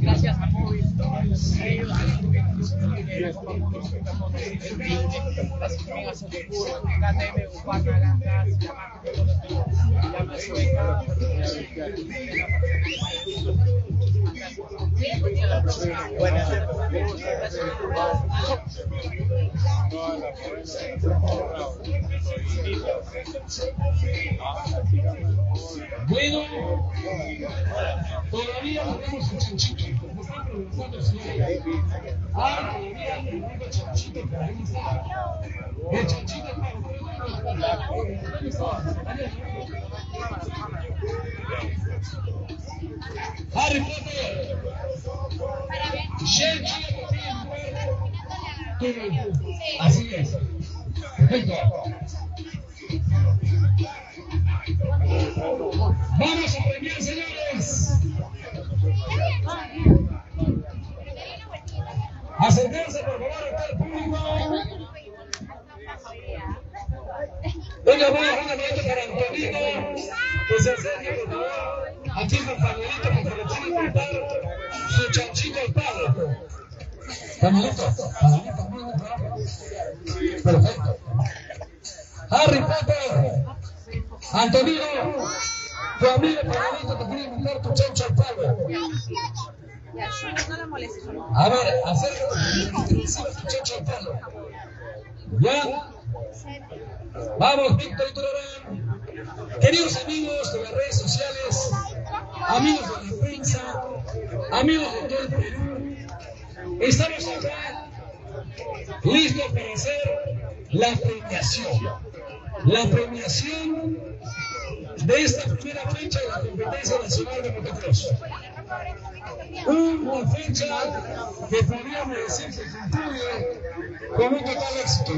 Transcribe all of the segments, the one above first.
Gracias a Móvil. Bueno, todavía no tenemos un chanchito. Nos están preguntando si hay. Todavía el único chanchito que ahí está. El chanchito está. Harry Potter. Así es. Perfecto. Vamos a premiar, señores. Acercarse, por favor, acá al público. Venga, voy a dejar una nota para Antonino, que se acerque, por favor. Aquí con Panuelito, porque le tiene que dar su chanchito al padre. Panuelito, perfecto. Harry Potter, Antonino, tu amigo Panuelito te quiere invitar tu chancho al padre. No la molestes. A ver, acércate, tu chancho al padre. ¿Ya? Vamos, Víctor y Turarán. Queridos amigos de las redes sociales, amigos de la prensa, amigos de todo el Perú, estamos acá listos para hacer la premiación. La premiación de esta primera fecha de la competencia nacional de motocross. Una fecha que podríamos decir que concluye con un total éxito.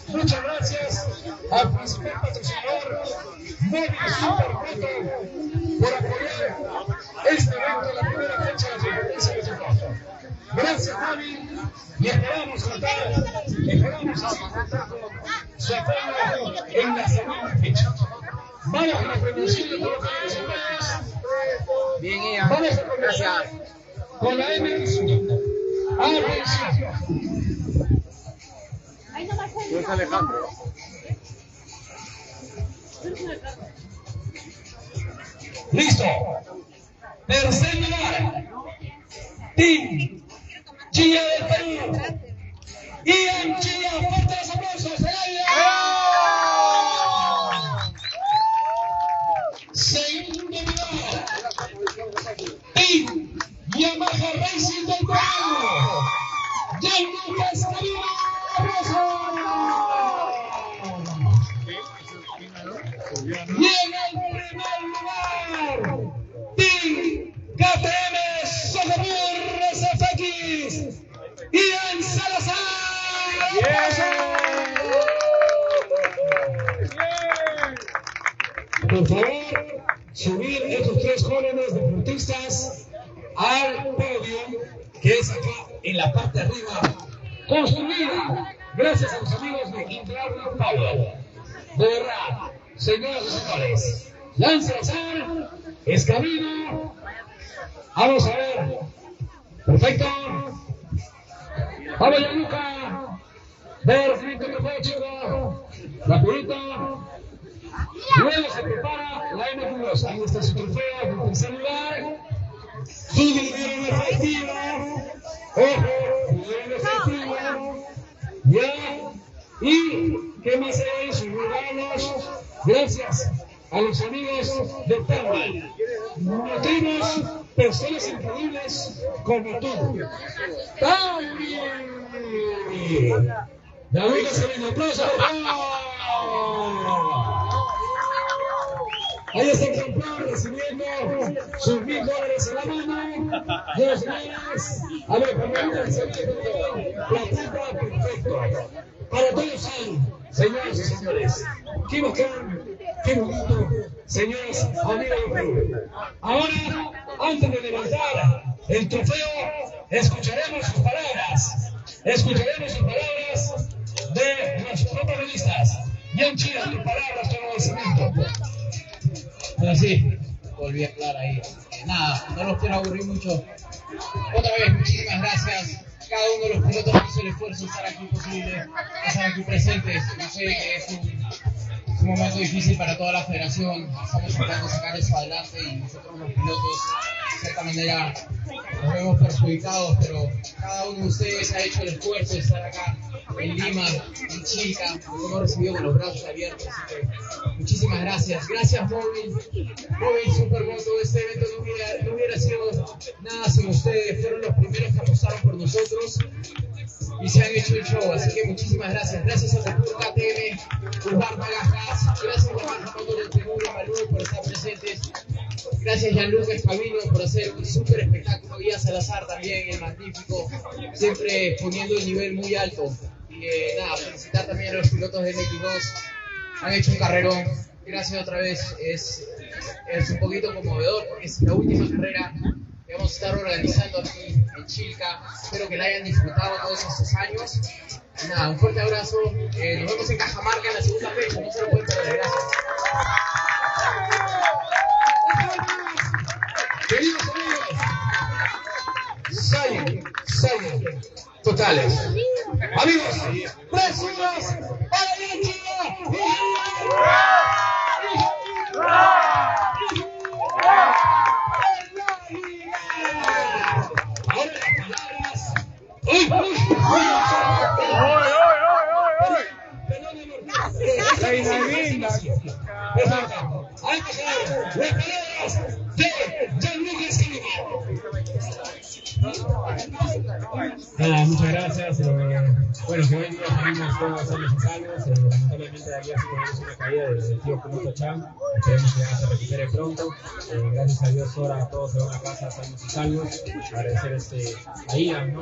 Muchas gracias al principal patrocinador, Móvil Supermoto, por apoyar este evento de la primera fecha de la competencia nacional. Gracias, Javi, y esperamos contar con su apoyo en la segunda fecha. Vamos a la premiación de todos los compañeros. Bien, Ian. Vamos a comenzar con la MINICROSS. Yo es Alejandro. Listo. Tercer lugar. Team Chilla del Perú. Ian Chilla, fuerte los aplausos. Segundo lugar. Team Yamaha Racing del Perú. Gianluca Escalera. Y en el primer lugar, Team KTM Socorro SFX, Ian Salazar. Por favor, subir estos tres jóvenes deportistas al podio, que es acá en la parte de arriba, construida gracias a los amigos de Internacional. De verdad, señoras y señores, Ian Salazar, Escabino, vamos a ver, perfecto, vamos Gianluca, ver si te lo chico, rapidito. Luego se prepara la MINICROSS. Ahí está su trofeo en tercer lugar. Sigue el dinero efectivo. Ojo, dinero efectivo. Ya. Y qué más hay, sus regalos. Gracias a los amigos de Perú. Tenemos personas increíbles como tú. ¡También! David, se le aplauso. Ahí está el campeón recibiendo sus $1000 en la mano. Los señores, a ver, permítanme la puta perfecto. Para todos hay, señoras y señores. Qué bacán, qué bonito, señores, amigos de Perú. Ahora, antes de levantar el trofeo, escucharemos sus palabras. Escucharemos sus palabras de los protagonistas. Bien chidas tus palabras, tu agradecimiento. Así. volví a hablar ahí. Nada, no los quiero aburrir mucho. Otra vez, muchísimas gracias a cada uno de los pilotos que hizo el esfuerzo de estar aquí posible, de estar aquí presentes. Yo sé que es un momento difícil para toda la federación. Estamos tratando de sacar eso adelante y nosotros los pilotos, de cierta manera, nos vemos perjudicados, pero cada uno de ustedes ha hecho el esfuerzo de estar acá en Lima, en Chilca. Nos hemos recibido con los brazos abiertos, así que muchísimas gracias. Gracias, Móvil, Supermoto. Este evento no hubiera sido nada sin ustedes. Fueron los primeros que apostaron por nosotros y se han hecho el show, así que muchísimas gracias. Gracias a Secur KTM, Ubar Magajas, gracias a Yamaha Motor del Perú y Malú por estar presentes. Gracias Gianluca Espavino por hacer un súper espectáculo, y a Salazar también, el magnífico, siempre poniendo el nivel muy alto. Y nada, felicitar también a los pilotos de MINICROSS, han hecho un carrerón. Gracias otra vez, es un poquito conmovedor porque es la última carrera que vamos a estar organizando aquí en Chilca. Espero que la hayan disfrutado todos estos años. Y nada, un fuerte abrazo. Nos vemos en Cajamarca en la segunda fecha, no se lo pueden perder. Gracias. Queridos amigos, Sayo, totales. Amigos, 3 horas para la Chile. Ahora las palabras. Reina linda. Hay que saber las palabras de Gianluca Espavino. Muchas gracias. Bueno, que hoy día tenemos todos sanos y salvos. Lamentablemente ayer sí tuvimos una caída del tío Piloto Chan. Esperemos que ya se recupere pronto. Gracias a Dios ahora todos se van a casa sanos y salvos. Agradecer a Ian, ¿no?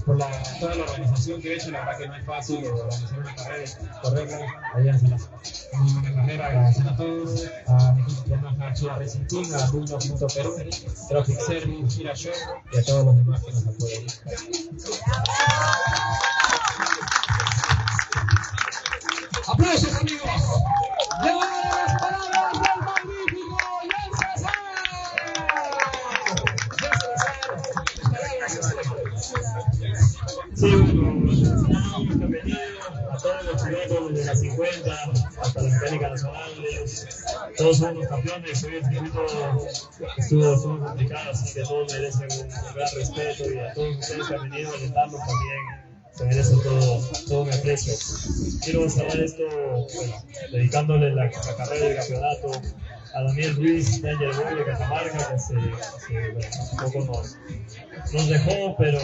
Por toda la organización que ha hecho. La verdad que no es fácil organizar una carrera y correrla. Allá en una buena carrera. Agradecer a todos, a mi equipo Yamaha Chile Racing Team, a Bulldog.Perú, Traffic Service, Gira Show y a todos los demás que nos apoyan. ¡Aplausos, amigos! ¡Y ahora las palabras del magnífico Jan Sí, bueno, bienvenido a todos los pilotos desde la 50 hasta la mecánica nacional. Todos somos los campeones. Hoy el circuito estuvo complicado, así que todos merecen un gran respeto, y a todos ustedes que han venido a alentarlos también se merecen todo mi aprecio. Quiero cerrar esto dedicándole la carrera del campeonato a Daniel Ruiz, Danger Boy de Cajamarca, que un poco nos dejó, pero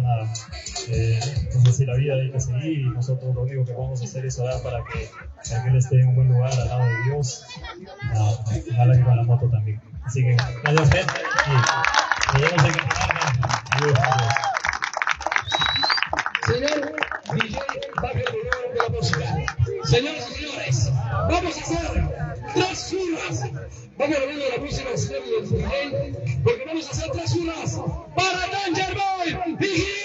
nada. Entonces, si la vida hay que seguir, y nosotros lo único que vamos a hacer es orar para que él esté en un buen lugar al lado de Dios. Ojalá que con la moto también. Así que, gracias, gente. Y nos vemos en Cajamarca. Adiós. Señor DJ, baje el volumen de la música. Señoras y señores, vamos a hacer 3 filas. Baje el volumen de la música, señor DJ, porque vamos a hacer 3 filas para Danger Boy y Gil.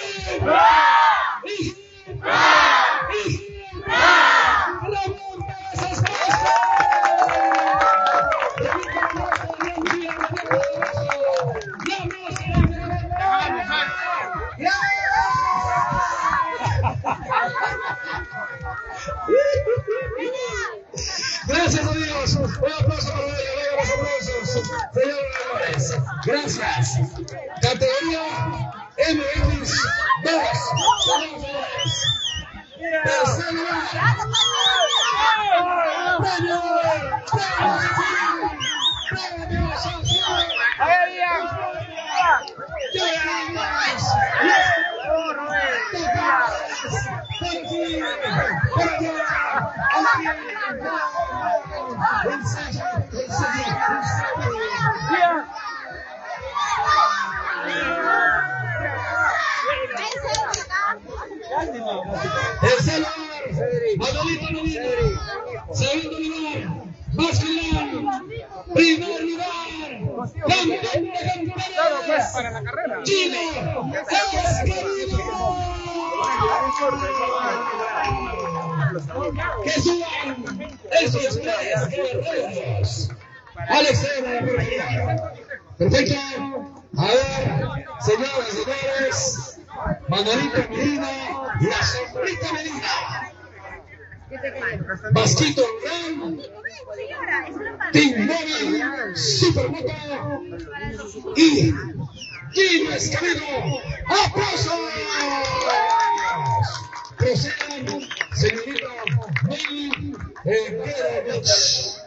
¡Remonta esas cosas! Gracias, amigos. Un aplauso para ellos. Venga, los aplausos. Señores, gracias. Categoría MX2. Señores, tercer lugar. Premio. Tercer lugar, Manolito Medina. Segundo lugar, Masculán. Primer lugar, campeón de campeones, para la carrera. Chile, que suban esos tres guerreros. al extremo de la parrilla. Perfecto. A ver, señoras y señores, Manolito Medina, la sombrita Medina, Vasquito Durán, Team Móvil, Supermoto y Gino Escalero. ¡Aplausos! Procedan, señorita Meli Javich,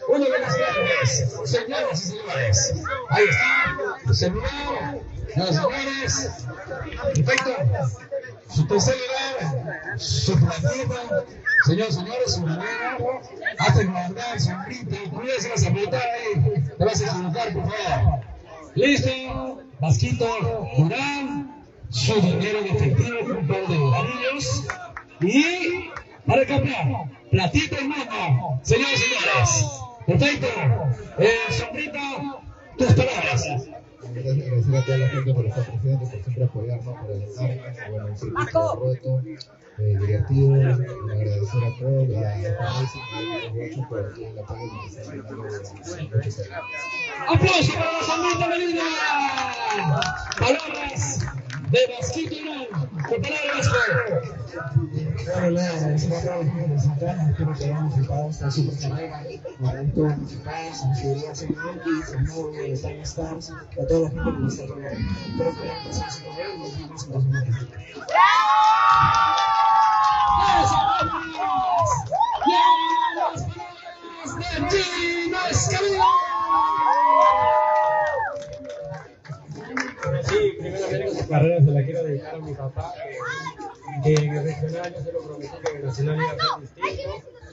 uno de los grandes, señoras y señores. Ahí está, el celular, las señores. Perfecto. Su tercer lugar, su platita. Señores, señores, su manera. Hasta guardar su grito. Cuídense las apretar ahí. Te vas a equivocar, por favor. Listo. Vasquito Durán. Su dinero en efectivo, un par de anillos. Y para cambiar, platita en mano, señores y señores. Perfecto. Sombrita, tus palabras. Agradecer a toda la gente por estar presente, por siempre apoyarnos, por alentarnos, bueno, un circuito roto, divertido, agradecer a todos, a Racing, por el apoyo que está brindando durante. ¡Aplausos para la sombrita Medina! Palabras de Vasquito Durán. ¿Qué palabras, Bueno, nada, agradecer a todos los que presentaron, espero que hayan disfrutado esta super carrera, a todos los participantes, a seguridad Segmentis, a Novo, a Time Stars, a toda la gente que nos está apoyando. Espero que hayan pasado su carrera y nos vemos en la semana. Sí, primeramente su carrera se la quiero dedicar a mi papá, que en el regional yo se lo prometí que en el nacional iba a ser distinto.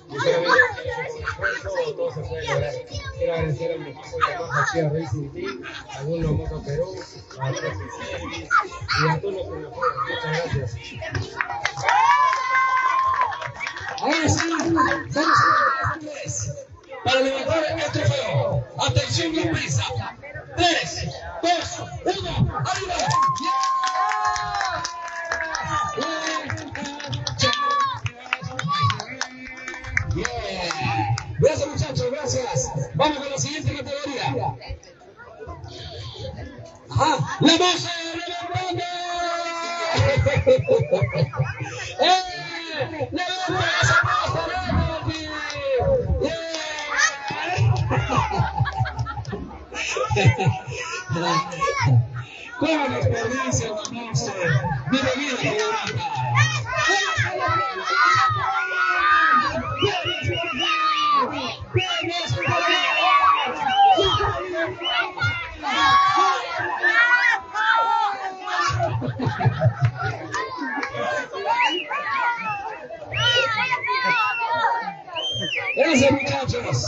Y solamente con esfuerzo todo se puede lograr. Quiero agradecer a mi equipo llamado aquí a Racing Team, a Uno Moto Perú, a Service y a todos los que me apoyan. Muchas gracias. Ahora sí, vamos a ver para levantar el trofeo. Atención, la prisa. 3, 2, 1, arriba. Gracias, muchachos, gracias. Vamos con la siguiente categoría. Ajá, la moza levantando. ¡Levanta esa moza, levante! ¿Cómo desperdicia la moza? Mira, mira que levanta. Gracias, muchachos.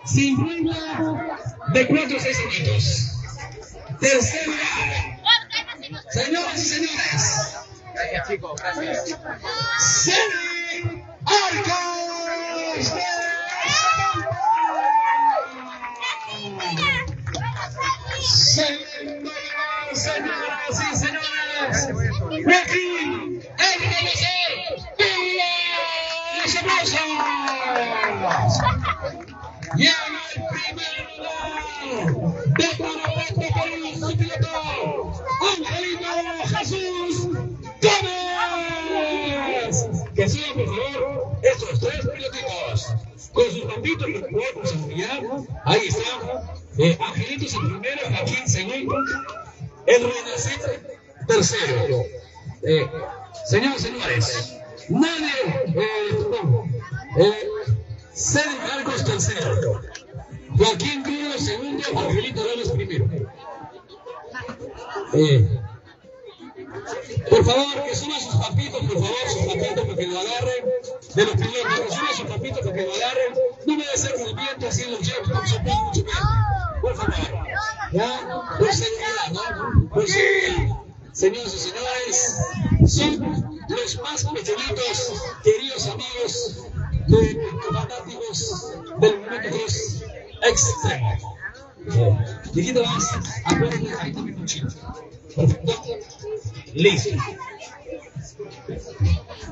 50 de 4 a 6 segundos. Tercer lugar. Señoras y señores. Gracias, chicos. Gracias. Seri Arcos. Segundo lugar, señoras y señores. Joaquín, el profesor Los aplausos. Y en el primer lugar, de Guanajuato Perú, su piloto, Angelito Jesús Gómez. Que sigan, por favor, estos 3 pilotitos. Con sus papitos, los cuerpos a mirar. Ahí está. Angelitos en primero, Joaquín segundo. El Renacer tercero. Señores y señores, nadie, Seri Arcos tercero. Joaquín Cruz segundo, Angelito Gómez primero. Por favor, que suban sus papitos, por favor, sus papitos para que lo agarren. De los pilotos, que suban sus papitos para que lo agarren. No debe ser movimiento así en los jets, mucho bien. Por favor. ¿Ya? Por seguridad, ¿no? Por seguridad. Señoras y señores, son los más pequeñitos, queridos amigos de los fanáticos del Motocross extremo. Dijito más, acuérdense, ahí también un chico. Perfecto. Listo.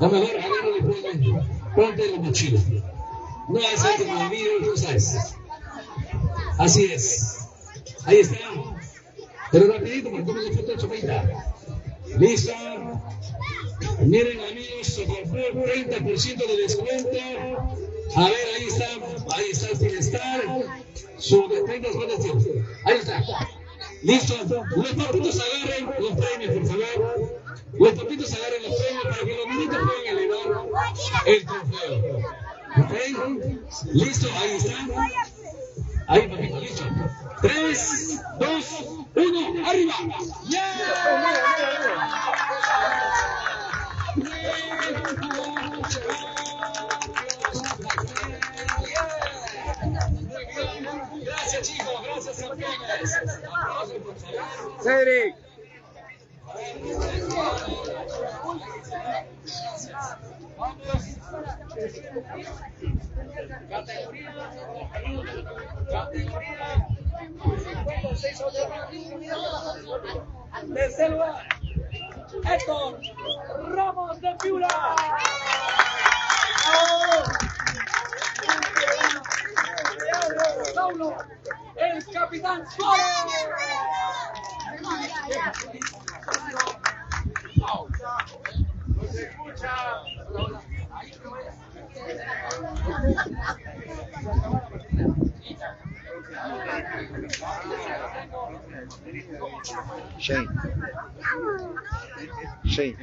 A lo mejor agarra después, ponte la mochila. No es el que me olvide, tú sabes. Así es. Ahí está. Pero rapidito, porque tomen la foto de Chopita. Listo. Miren amigos, se compró el 30% de descuento. A ver, ahí está el bienestar. Su 30%. Ahí está. Listo. Los papitos agarren los premios, por favor. Los papitos agarren los premios para que los niñitos puedan elevar el trofeo. ¿Ok? Listo, ahí está. Ahí, papito, listo. 3, 2, 1, arriba. Gracias, chicos, gracias, campeones. Cedric. Tercer lugar, Héctor Ramos de Piura. Saulo, el capitán Suárez. No se escucha. Shane. Shane.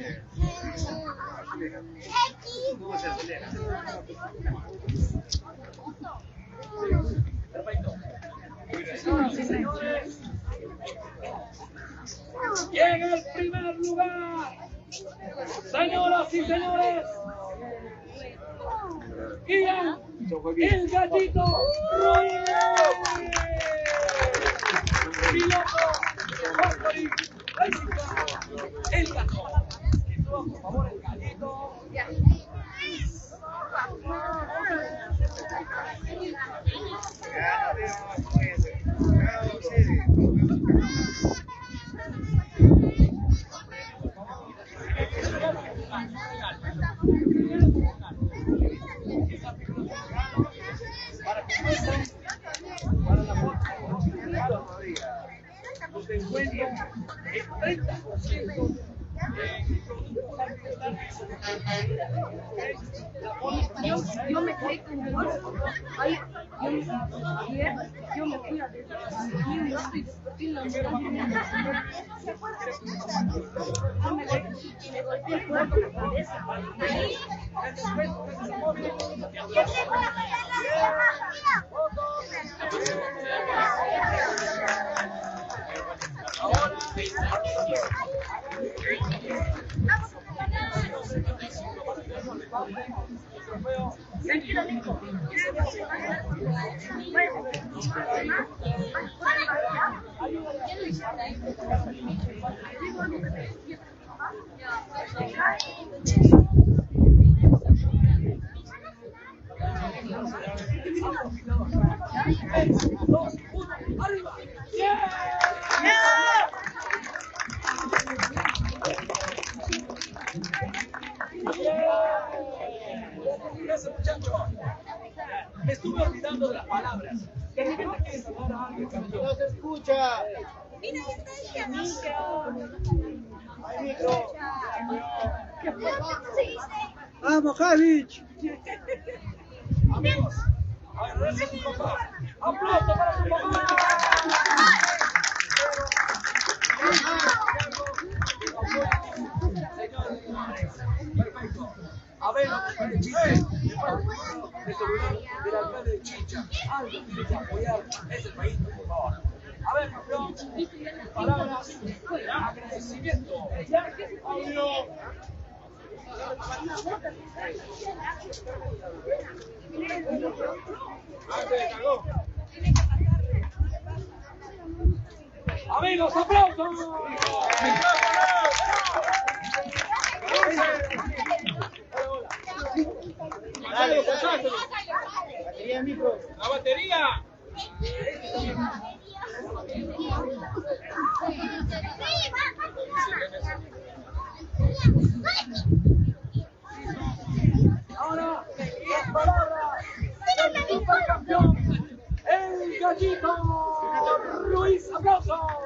Perfecto. Señoras y señores, y en el primer lugar, señoras y señores, Ian, el gallito Ruiz, piloto, el gato, por favor, el gallito. Para la foto, los descuentos el 30% Yo me quedé con el bolso. Ahí, ayer yo me fui a despertar y no estoy despertando. Yo me golpeé el cuerpo con la cabeza. Ahí. Gracias, muchachos. Me estuve olvidando de las palabras. De repente quieres hablar a alguien, campeón. No se escucha. Mira, ya está el micro. Hay micro. Sí. Vamos, Javich. Amigos, agradece a su papá. ¡Aplauso para su papá! Perfecto. A ver, el chiste de celular del alcalde de Chincha. Algo tiene que apoyar ese país, por favor. A ver, campeón, palabras de agradecimiento. Audio. Amigos, aplausos. Dale, sacáselo. Batería, micro. La batería. Ahora, las palabras del supercampeón, el gallito. aplauso.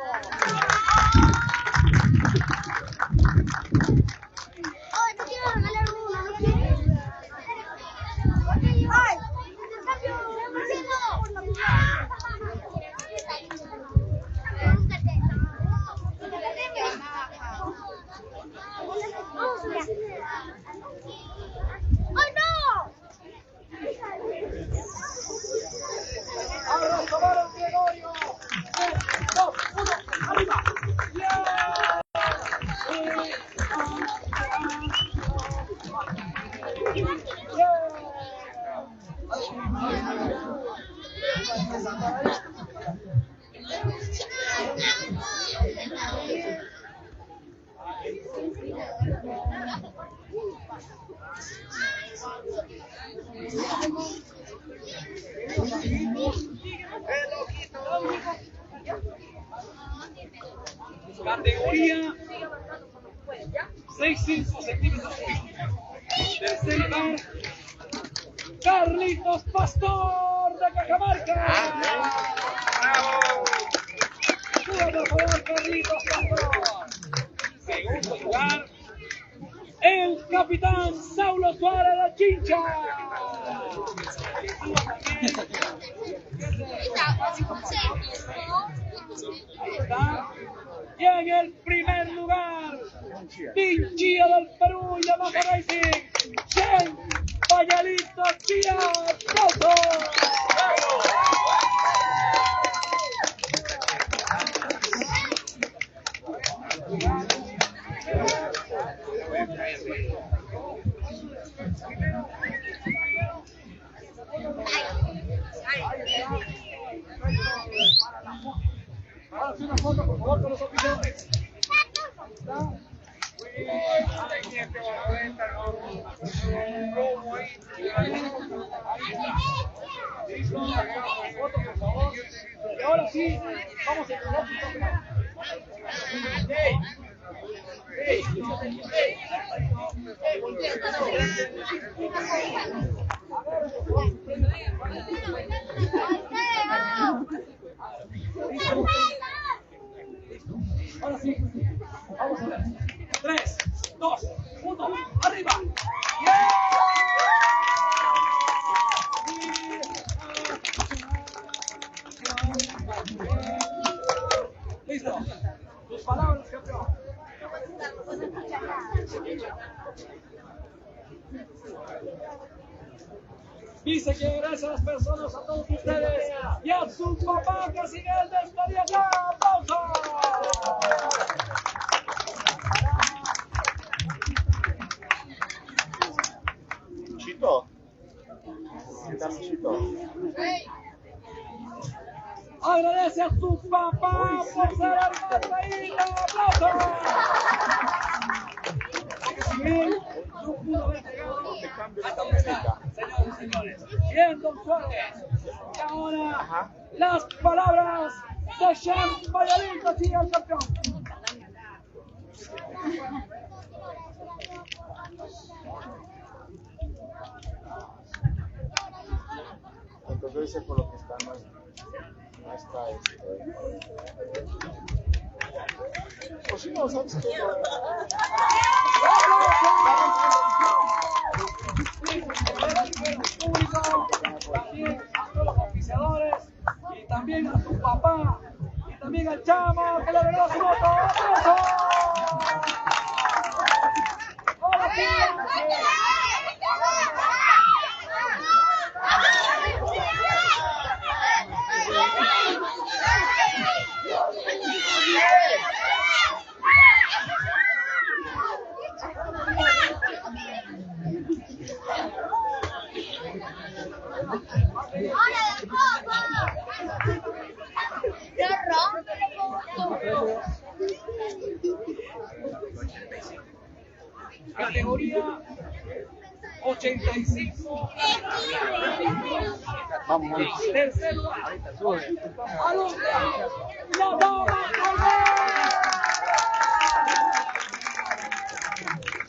Te quiero regalar uno, ¿no quieres? ¡Ay! ¡Intercambio! ¡Ay, no! ¡Ahora tomaron Gregorio! 3, 2, 1, ¡arriba! Categoría 6'5 centímetros cúbicos. Tercer lugar, Carlitos Pastor de Cajamarca. ¡Bravo! Por favor, Carlitos Pastor. Segundo lugar, el capitán Saulo Suárez de Chincha. Y en el primer lugar, Pinchilla del Perú, Yamaha Racing, Chen Pañalito Chía. ¡Aplausos! Ahora sí una foto, por favor, con los oficiales. Foto, por favor. Y ahora sí, vamos a empezar su campeonato. Ahora sí, vamos a ver. 3, 2, 1, arriba. Listo. Tus palabras, campeón. Dice que gracias a las personas, a todos ustedes y a su papá que sigue el despedida acá. ¡Aplausos! Chito. ¿Qué tal, Chito? Agradece a su papá por ser hermano ahí. ¡Aplausos! Si bien no pudo haber llegado a América, señores y señores. Bien, don Suárez. Y ahora las palabras de Chen Pañalito Chía, el campeón. Entonces dice por lo que está, no está pues si no, ¿sabes qué? También a todos los oficiadores y también a su papá y también al chamo que le regaló su moto. ¡Aplausos! ¡Hola, categoría 85. Vamos. Tercer lugar. Alumbra la dama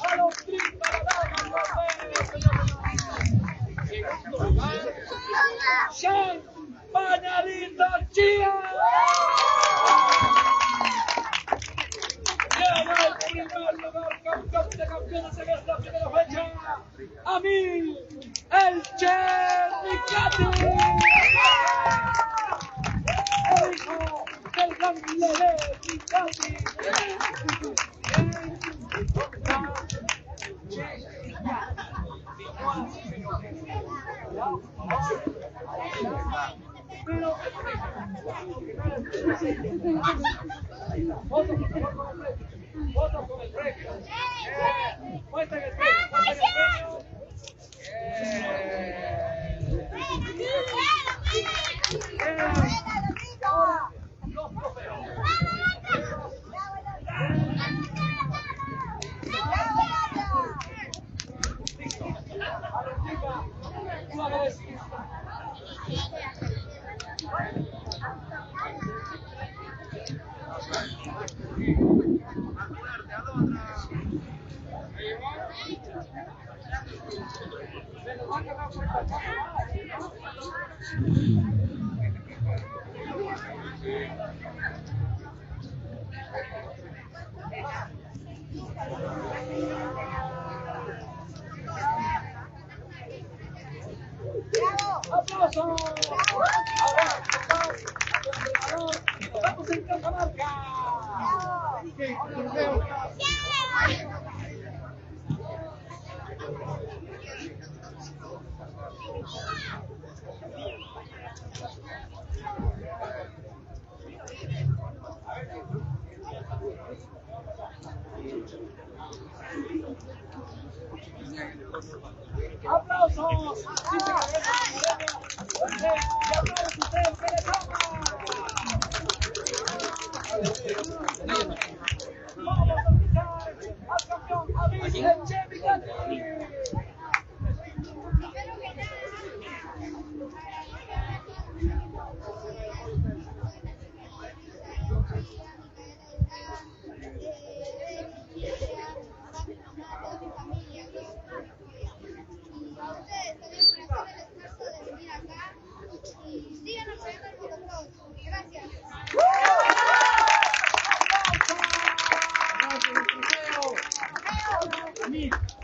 a los 30 la dama. Segundo lugar, Chen Pañalito Chía. Fotos con el premio. Muestren el premio. Los trofeos. ¡Aplausos! ¡Vamos en Cajamarca! ¡Aplausos! Vamos a escuchar al campeón Javich de Chilca.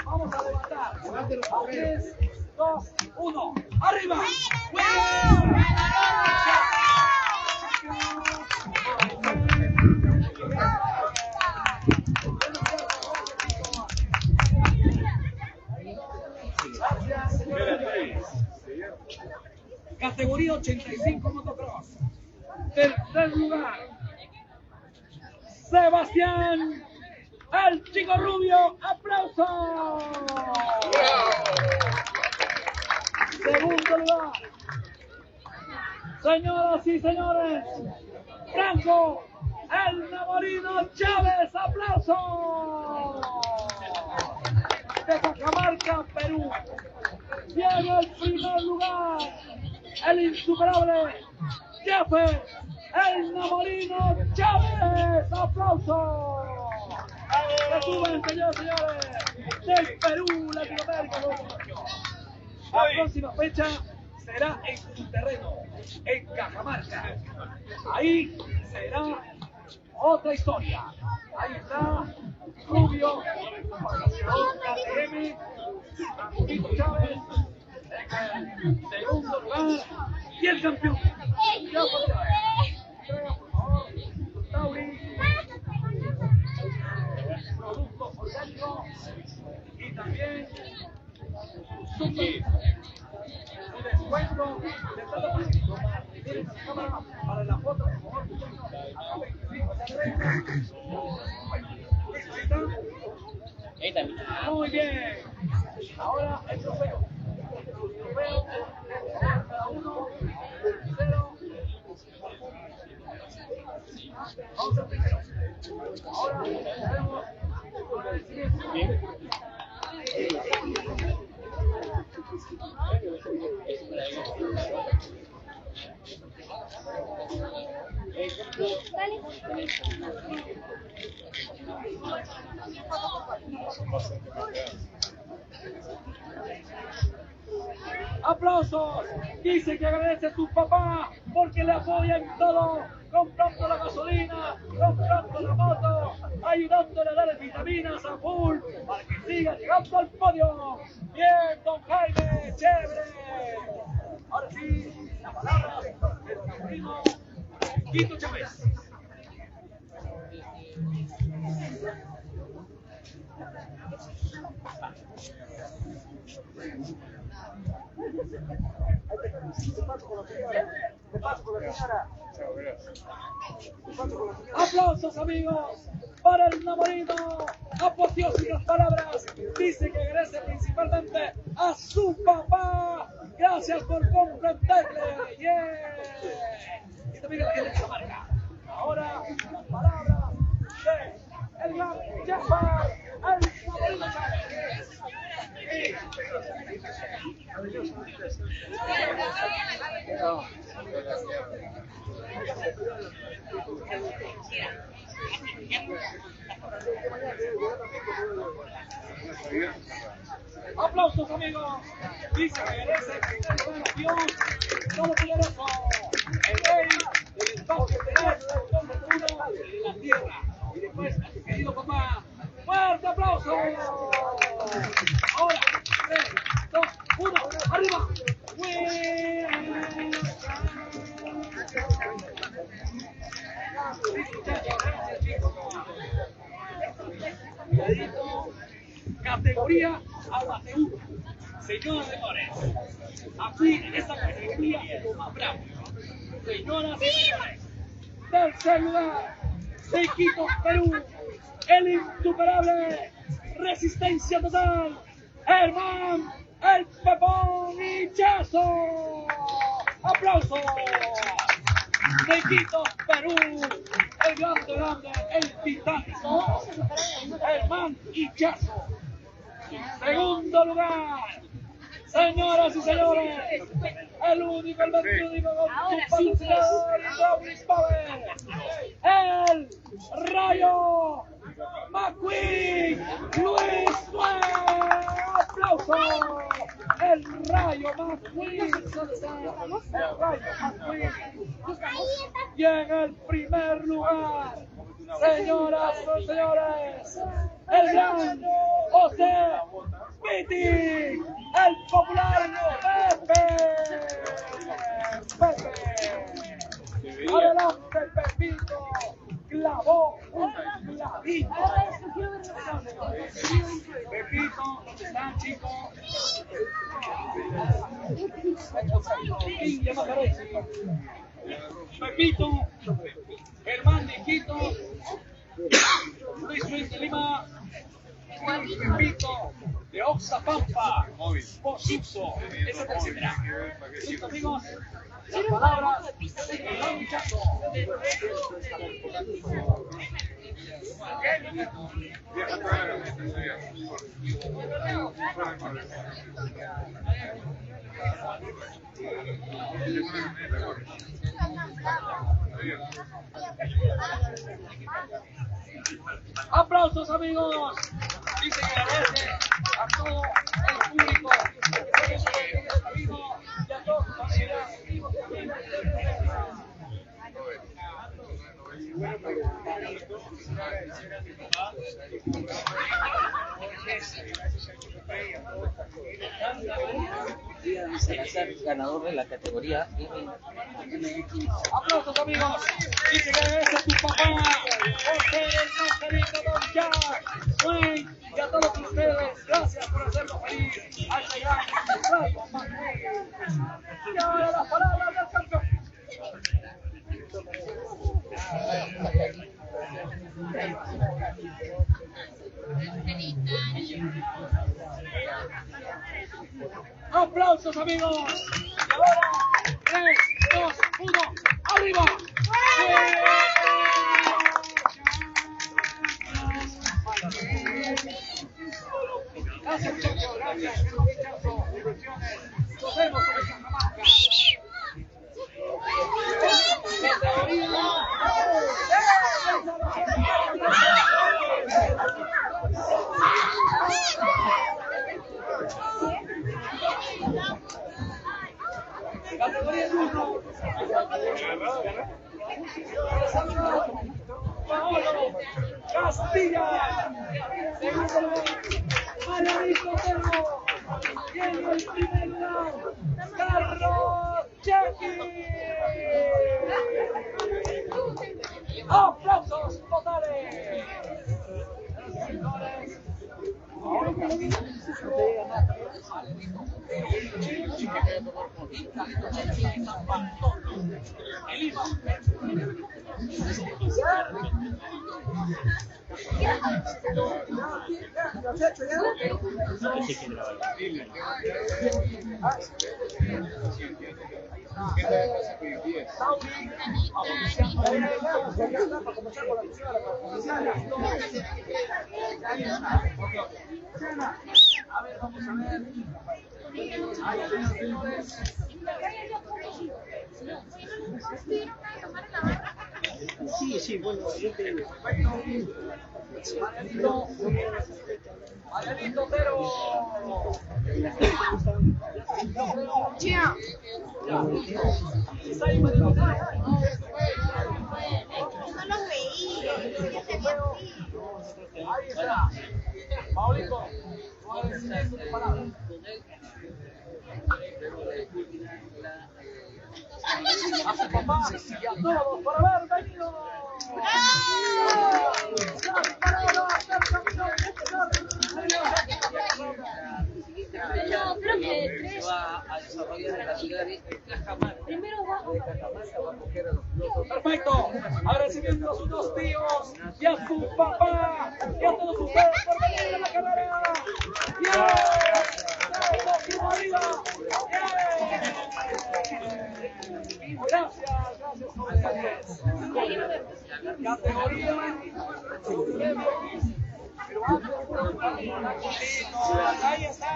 Vamos a levantar. 3, 2, 1. ¡Arriba! Categoría 85 Motocross. Tercer lugar, Sebastián, el chico rubio. ¡Aplausos! Segundo lugar, señoras y señores, Franco, el Namorino Chávez. ¡Aplausos! De Cajamarca, Perú. Llega el primer lugar, el insuperable Jefe, el Namorino Chávez. ¡Aplausos! Que suben, señores y señores, del Perú, Latinoamérica. La próxima fecha será en su terreno, en Cajamarca. Ahí será otra historia. Ahí está Rubio, KTM, Francisco Chávez en el segundo lugar y el campeón. Ya por favor, Tauri, productos orgánicos y también su descuento de todo público. Miren la cámara para la foto, por favor. Muy bien. Ahora el trofeo. El trofeo cada uno. 0. Vamos al primero. Ahora tenemos agradecimiento. ¡Aplausos! Dice que agradece a su papá porque le apoya en todo, comprando la gasolina, comprando la moto, ayudándole a darle vitaminas a full para que siga llegando al podio. Bien, don Jaime, chévere. Ahora sí, la palabra del primo Quito Chávez. Aplausos, amigos, para el enamorado. Apoteósicas palabras. Dice que agradece principalmente a su papá. Gracias por comprenderle. Yeah. Y también a la gente de la marca. Ahora, las palabras de el gran Jeffar, el enamorado Chávez. Aplausos, amigos. Dice que merece el Dios todopoderoso, el rey del espacio terrestre, de la tierra. Y después a su querido papá. ¡Fuerte aplauso! Ahora, 3, 2, 1, ¡arriba! Categoría amateur. Señoras y señores, aquí en esta categoría es lo más bravo. Señoras y señores, tercer lugar, de Quito, Perú, el insuperable, resistencia total, Herman, el Pepón Hichazo. ¡Aplausos! De Quito, Perú, el grande, el titánico, Herman Hichazo. Segundo lugar, señoras y señores, el único, el vertiúnico con su patrocinador Hidráulic Power, el Rayo McQueen, Luis Nuez. ¡Aplausos! El Rayo McQueen, el Rayo McQueen. Y en el primer lugar, señoras y señores, el gran José Piti, el popular Pepe. Adelante, Pepito, clavó un clavito. Pepito, ¿dónde están, chicos? Pepito, Germán de Quito, Luis de Lima, Pepito de Oxapampa, Posuso, etcétera. Listo, amigos, las palabras de Germán Hichazo. Aplausos, amigos. Dice que agradece a todo el público que está vivo y a todos sus familiares vivos también. Ganador de la categoría Aplausos, amigos. Dice que agradece a tu papá por ser el más querido Don Jack, Wayne, y a todos ustedes. Gracias por hacerlo feliz al llegar al Rayo McQueen. Y ahora las palabras del campeón. Aplausos, amigos. Y ahora 3, 2, 1, arriba. Gracias, muchachos. Gracias. Nos vemos en esta marca. Categoría 1. Paolo Castilla. Segundo lugar, Maravito Telmo. Y en el primer lugar, Carlos Chequi. ¡Aplausos totales! Señores, ahora Sí, sí, bueno, yo te digo. Marianito, cero. Chao. No los veía. Ahí está. Paulito, tu palabra. A su papá y a todos por haber venido. Pero creo que tres. Va a desarrollar en la ciudad de Cajamarca. Primero va. De Cajamarca va a coger a los pilotos. Perfecto. Agradecimiento a sus dos tíos y a su papá y a todos ustedes por venir a la carrera. ¡Bien! ¡Vamos arriba! ¡Bien! Gracias por ustedes. Categoría. Pero ahí está.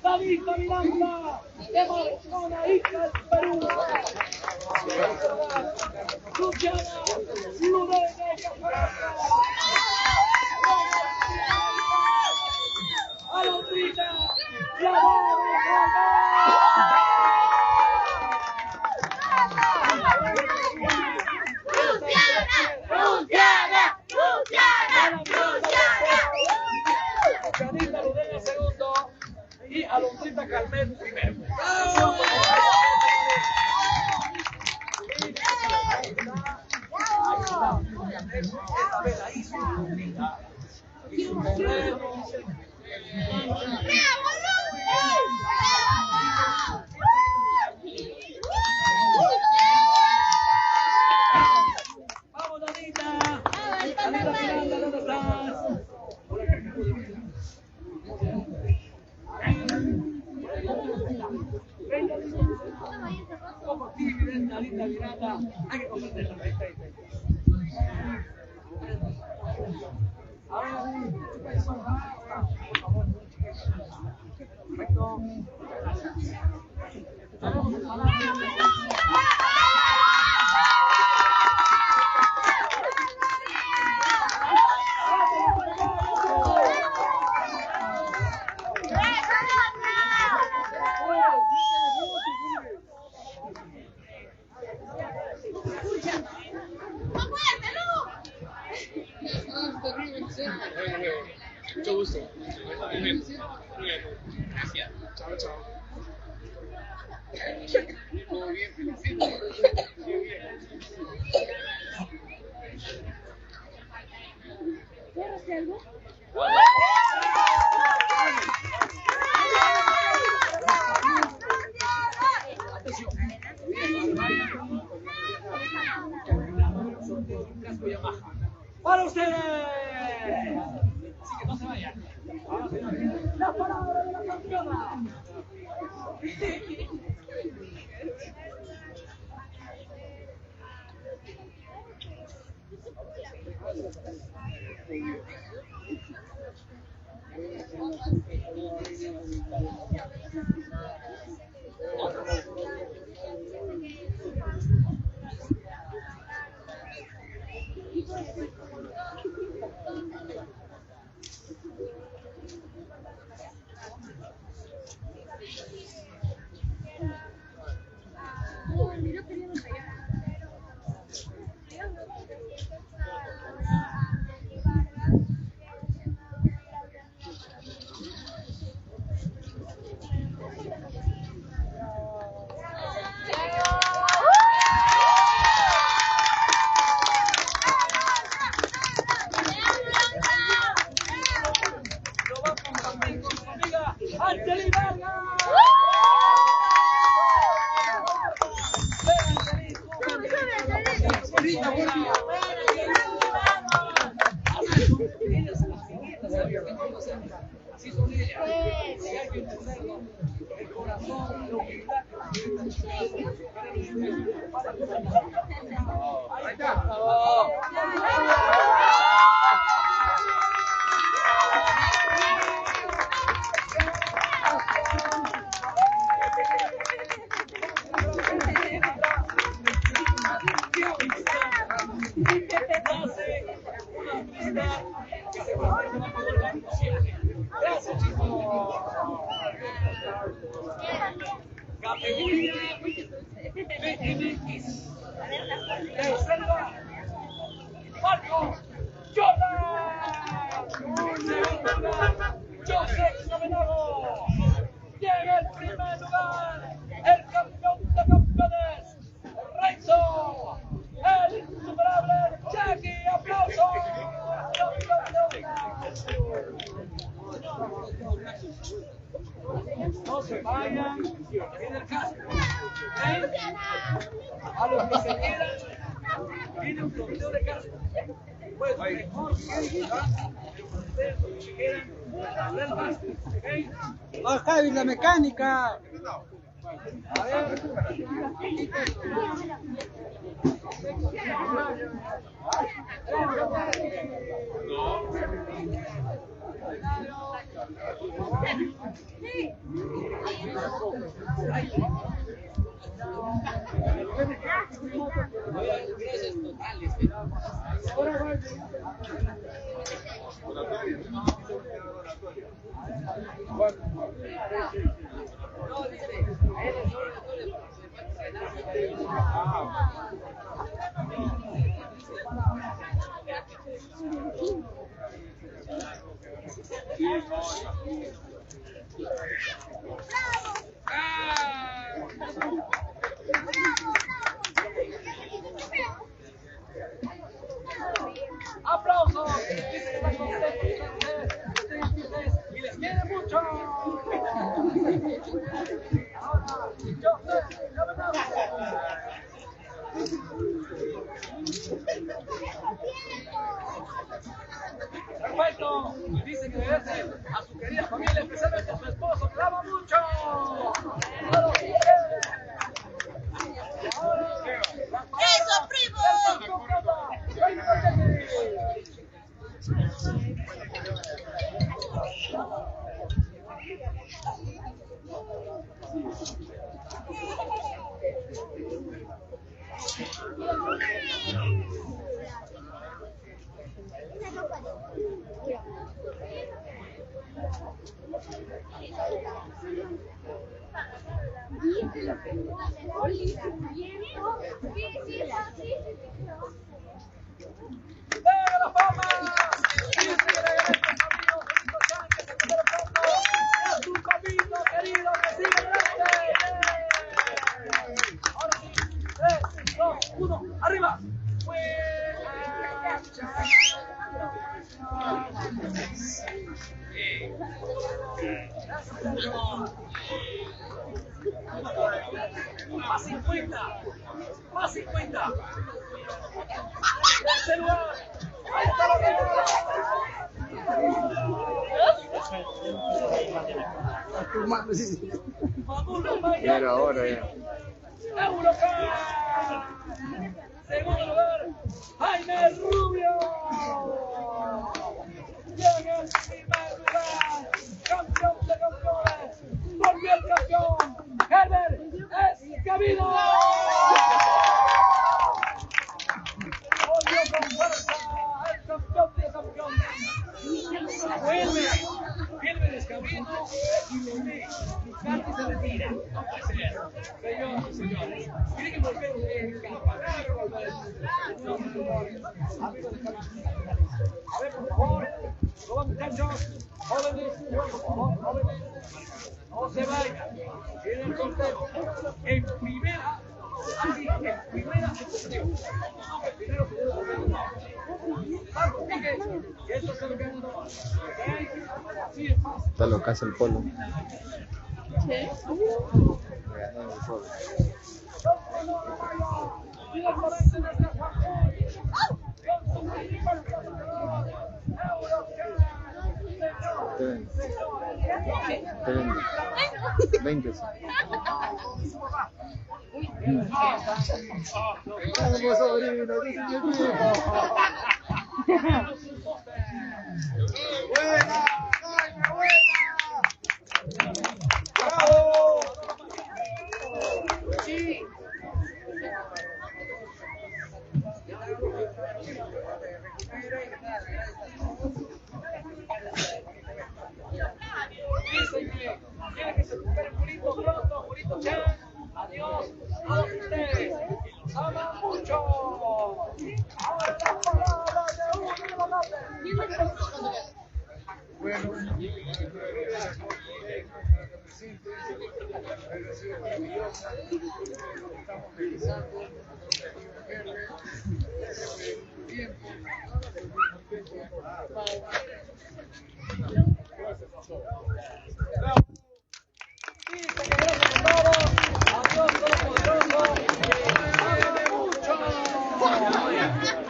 David Miranda, de Barcelona, hija del Perú. Luciana, Ludena de Cajamarca. A la brilla, la vamos Janita Ludena segundo y Alondrita Calmet primero. Esta vez la hizo Alondrita. Hizo corremos. ¡Vamos, Danita! Danita Miranda, ¿dónde estás? Como tímida, Danita Miranda, hay que compartirla. A ver, por favor. Perfecto. Mucho gusto. Gracias. Chao, chao. Todo bien, felicito. ¿Quieres algo? ¡Para ustedes! Así que no se vayan. La palabra de la campeona. ¡Angeli Vargas! Así son ellas. Y hay que entenderlo. El corazón, la humildad. Ahí está. Gracias, chicos. Categoría BMX. Reserva Marco Jordan. Segundo lugar, Joseph Novenado. Llega el primer lugar, el campeón de campeones, Renzo, el insuperable Jackie. ¡Aplausos! No se vayan en el casco. A los que se quieran, tiene un sorteo de casco. Pues mejor que ustedes los que se quieran, darle más. ¡Oh, Javi, la mecánica! A ver. ¡Aplausos! Dice que están contentos y les quiere mucho. Ahora, yo perfecto. Dice que merece a su querida familia, especialmente a su esposo, que la ama mucho. ¡Eso, primo! ¡Venga la fama! Y se regresa a su camino, querido, que sigue adelante. Ahora sí, 3, 2, 1, arriba. Más 50, más 50. Tercer lugar. Ahí está la Pero ahora ya. Segundo lugar, Jaime Rubio. Llega el primer lugar, campeón de campeones. Volvió el campeón, Herbert Escabido. Volvió con fuerza el campeón de campeones. Vuelve Escabido y vuelve. Carti se retira. No puede ser. Señoras y señores, tiene que volver el campanario. Amigos de Javich. A ver, por favor, lo van muchachos, jóvenes, por favor, jóvenes, no se vayan. Tiene el sorteo en primera, así, en primera ejecución. No, que primero se debe no. Marco, sigue, y esto es el ganador. Está lo que hace el polo. Sí. Me gané el polo. Te vendo. 20. Vamos, sobrino, que es mi equipo. Buena, buena. Bravo. Sí. Dicen que quieren que se recupere Jurito pronto, Jurito Chan. Adiós a ustedes. Y los ama mucho. Ahora la palabra de uno de los grandes. Bueno, estamos revisando tiempo. Adiós, todopoderoso. Ámame mucho.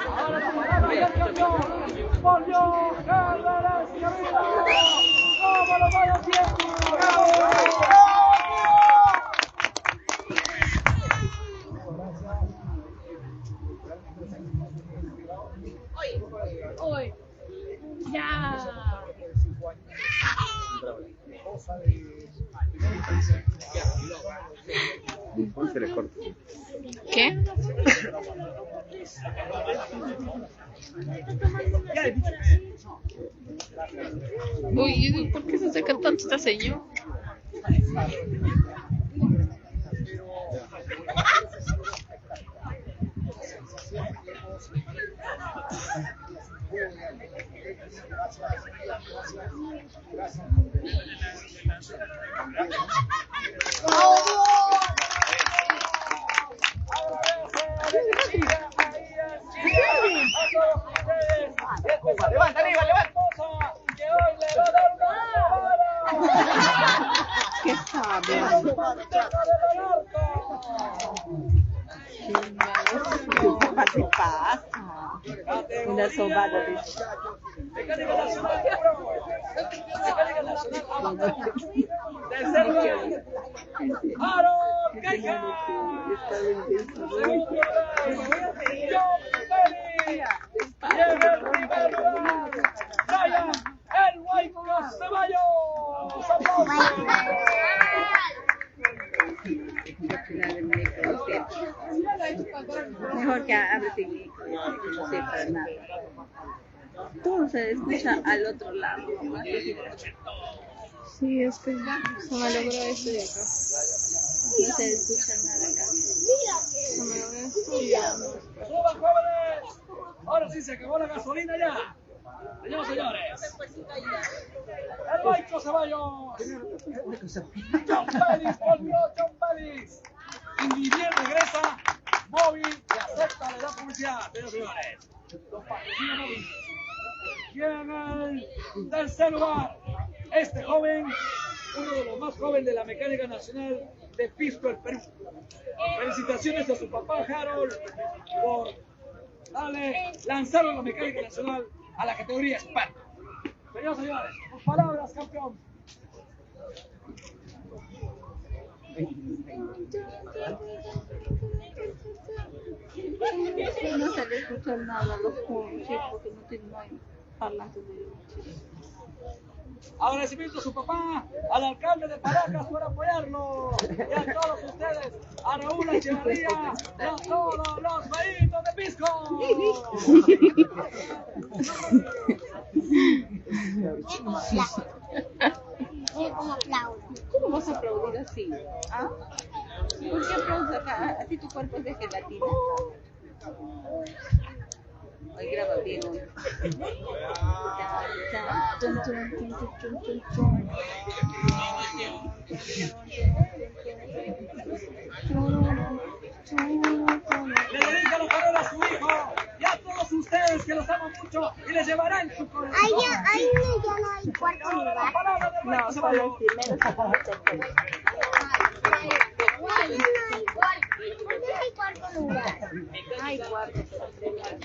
Ahora la palabra del campeón. Volvió Carreras y arriba. ¡Cómo lo va haciendo! Hoy. Ya. ¿Cómo se le corta? ¿Qué? Uy, ¿por qué se acerca tanto esta señora? Levanta, arriba, levanta. Que hoy le va a dar una ¿Qué sabe? ¿Qué pasa? Una sobada de Mecánica Nacional Mecánica Nacional tercer lugar Aaron Caica. Segundo lugar John Belli. Y en el primer lugar Ryan el Huayco Ceballos. Mejor que hable sin micro, no sepa nada. Todo se escucha al otro lado. Sí, es que se me logró esto de acá. No se escucha nada acá. Se me logró esto y ya no. ¡Suban, jóvenes! Ahora sí se acabó la gasolina ya. Señores, señores. El Huayco Ceballos. John Bellis volvió, John Bellis. Y bien regresa. Móvil que acepta, le da publicidad. Señores, señores. Los patrocina Móvil. Y en el tercer lugar, este joven, uno de los más jóvenes de la Mecánica Nacional de Pisco, el Perú. Felicitaciones a su papá Harold por lanzarlo a la Mecánica Nacional a la categoría experta. Señores, señores, sus palabras, campeón. No se le escucha nada a los jóvenes porque no hay parlantes de ellos. Agradecimiento a su papá, al alcalde de Paracas por apoyarlo, y a todos ustedes, a Raúl Echeverría, y a todos los vehículos de Pisco. ¿Cómo vas a aplaudir así? ¿Ah? ¿Por qué aplaudes acá? ¿A ti tu cuerpo es de gelatina? Hoy graba bien hoy. Le dedica la carrera a su hijo y a todos ustedes que los aman mucho y les llevarán su corazón. Ahí ya no hay cuarto lugar. No, solo el primero, segundo, tercero. ¿Por qué hay cuarto lugar? Hay cuarto, pero primero.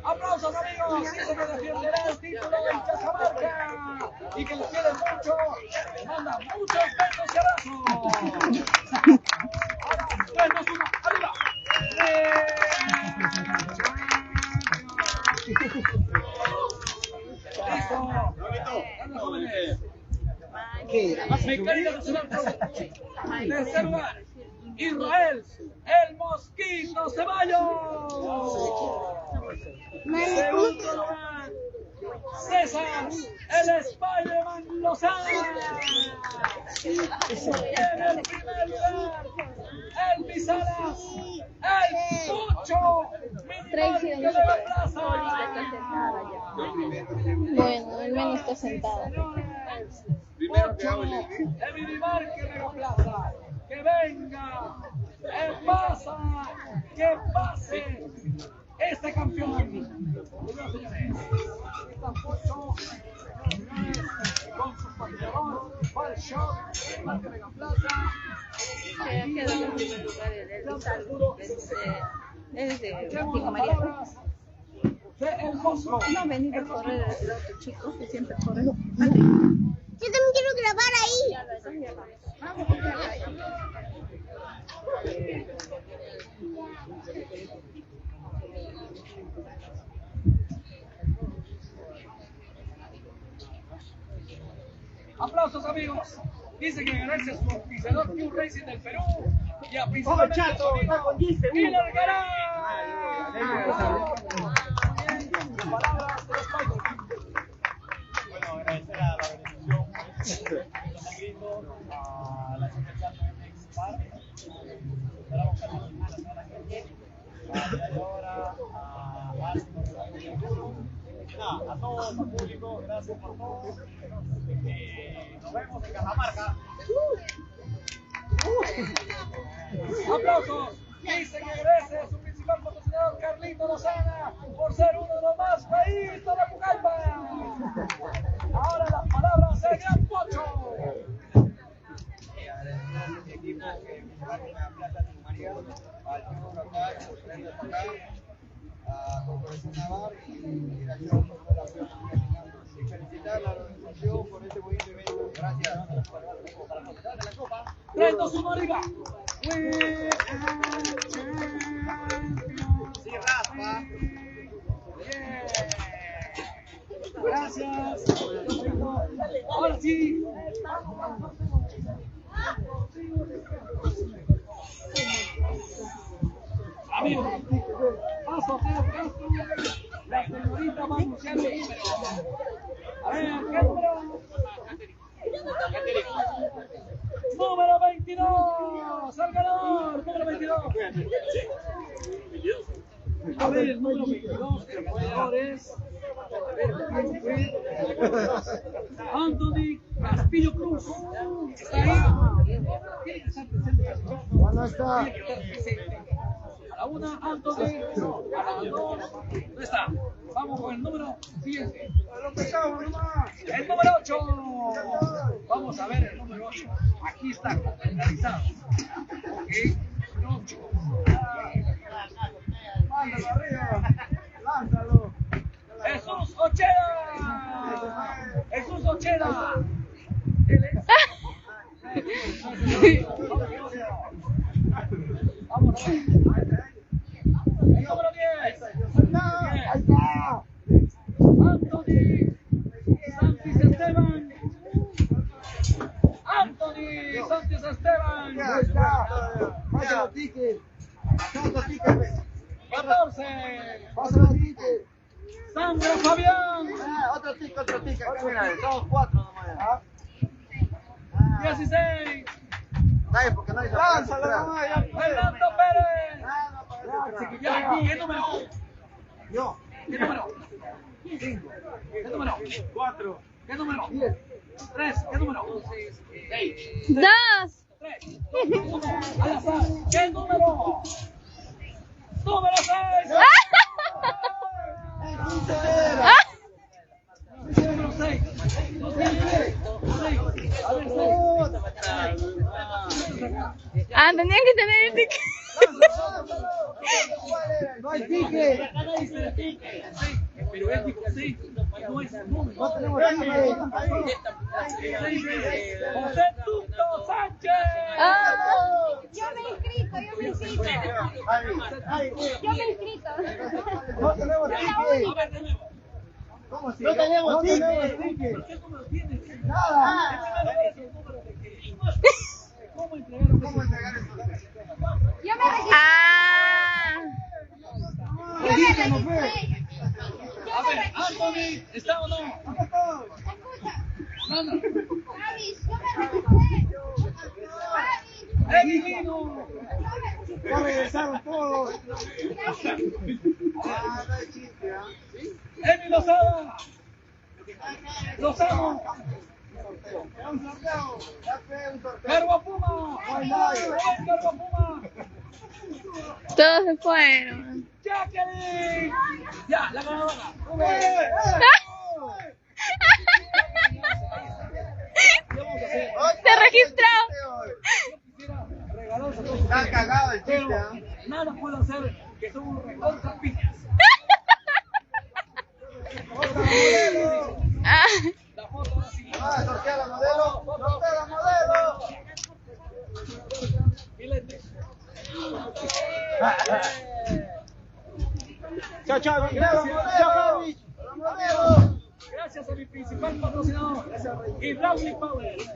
Aplausos amigos, dice que defenderá el título en Cajamarca y que les quiere mucho, les manda muchos besos y abrazos. Ahora, 3, 2, 1, arriba. Listo. Anda, jóvenes. Mecánica Nacional. Tercer lugar, Israel, el Mosquito Ceballos. Segundo lugar, César, el Spider-Man Lozano. En el primer lugar, el Misalas, el Pucho, Tracy, Minimarque de la Plaza. Bueno, al menos está sentada. Pucho, el Minimarque de la Plaza. Que venga, que pase este campeón. Señores, está Pucho, con su patrocinador, Fall Shop, Marque de la Plaza. Queda en primer lugar el es de Pico María. El Bosco. No ha venido a correr el otro chico que siempre corre. Yo también quiero grabar ahí. Vamos. Aplausos amigos. Dice que gracias a su auspiciador Club Racing del Perú y a principalmente a su amigo Killer Garay. Palabras de los países. Bueno, agradecer a la organización, a la Internacional esperamos que la semana que viene, a a todos, al público, gracias por todo. Nos vemos en Cajamarca. Aplausos. Dice que agradece a su principal patrocinador Carlito Lozana por ser uno de los más feitos de Pucallpa. Ahora las palabras de Gran Pocho. Y felicitar a la organización por este bonito evento. Gracias. 3, 2, 1, arriba. Sí, raspa. Gracias. Ahora sí. Amigos, paso a Castro. La señorita va a anunciar el número. A ver, ¿qué número? Número 22. El ganador, número 22. A ver, el número 22, el ganador es Anthony Castillo Cruz. ¿Está ahí? Tiene que estar presente. ¿Dónde está? Tiene que estar presente. A la una, Anthony. A la dos, no está. Vamos con el número siguiente. El número 8. Vamos a ver el número 8. Aquí está computarizado. Ok, el 8. Mándalo arriba. Lánzalo. Jesús Ocheda. Jesús Ocheda. Él es. Vamos a ver. El número 10. Ahí está. Anthony Santis Esteban. Anthony Santis Esteban. Ahí está. Pasa los tickets. Pasa los tickets. 14. Pasa los tickets. Sandra Fabián. Otro ticket. Mira, somos 4 nomás. 16. Nadie, porque nadie se lánzalo nomás. Fernando Pérez. Ya, ¿Qué número? Yo. ¿Qué número? 5. ¿Qué número? 4. ¿Qué número? 10. 3. ¿Qué número? 6. 2. 3. Al azar. ¿Qué número? ¡Número 6! Número 6. Ah, tenían que tener el ticket. No hay ticket. Pero es tipo 6. No es el número. No tenemos ticket. José Tuto Sánchez. Yo me he inscrito. Yo me he inscrito. No tenemos ticket. ¿Cómo así? No tenemos ticket. ¿Qué número tienes? Nada. ¿Cómo entregaron? Yo me registré. A ver, Anthony, ¿está o no? Nana. Edilino. Ya regresaron todos. Emi Lozada. Lozano. Cargo Puma. Cargo Puma. Todos se fueron. Jacqueline. Ya, la ganadora. Se registró. Está cagado el chiste, Pero nada puedo hacer que somos recontra piñas. La foto ahora sí. Sortea la modelo. Sortea la modelo. Filete. Chao, chao. Gracias, Javich. Gracias a mi principal patrocinador, Hydraulic Power.